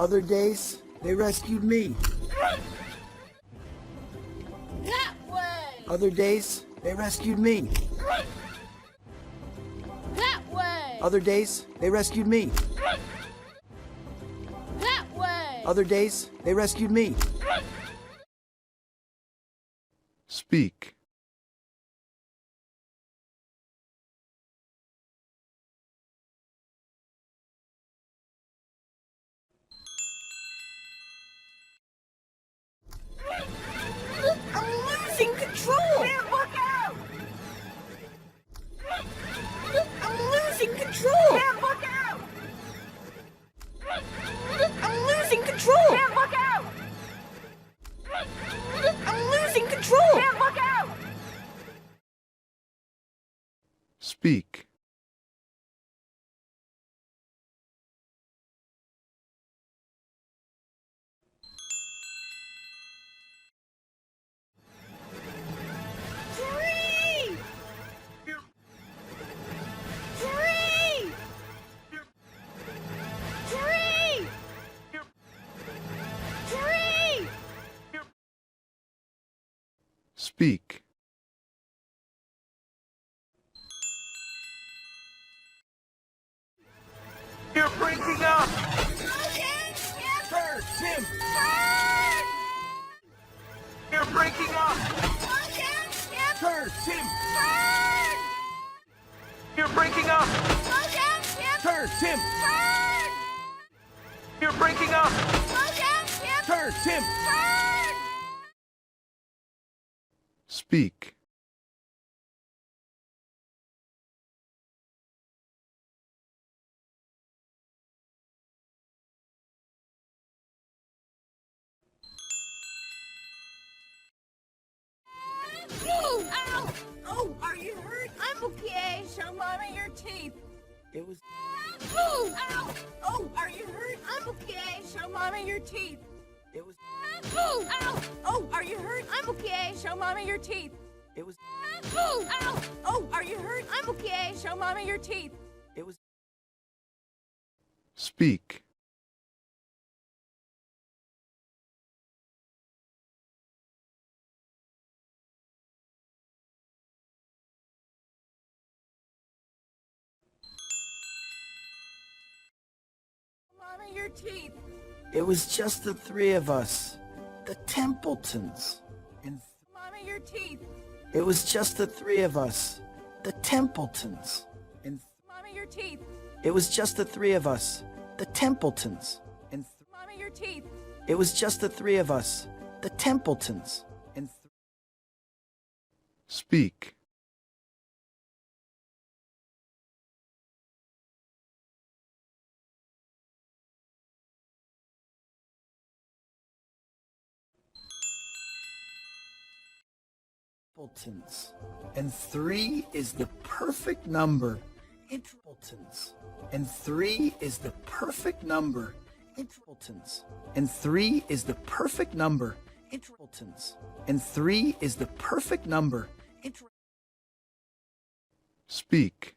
Other days, they rescued me. That way! Other days, they rescued me. That way! Other days, they rescued me. That way! Other days, they rescued me. Speak. I'm losing control! Look out! I'm losing control! Look out! I'm losing control! Look out! I'm losing control! Look out! Speak. Tree! Tree! Tree! Tree! Speak. You're breaking up! Turn, Tim! You're breaking up! Turn, Tim! You're breaking up! Turn, Tim! You're breaking up! Turn, Tim! Speak. Ow! Oh, are you hurt? I'm okay. Show Mommy your teeth. It was... Ow! Oh, are you hurt? I'm okay. Show Mommy your teeth. It was... Ow! Oh, are you hurt? I'm okay. Show Mommy your teeth. It was... Ow! Oh, are you hurt? I'm okay. Show Mommy your teeth. It was... Speak. Mommy your teeth. It was just the three of us. The Templetons. And... Mommy your teeth. It was just the three of us. The Templetons. And... Mommy your teeth. It was just the three of us. The Templetons. And... Mommy your teeth. It was just the three of us. The Templetons. And... Speak. Templetons. And three is the perfect number. Templetons. And three is the perfect number. Templetons. And three is the perfect number. Templetons. And three is the perfect number. Speak.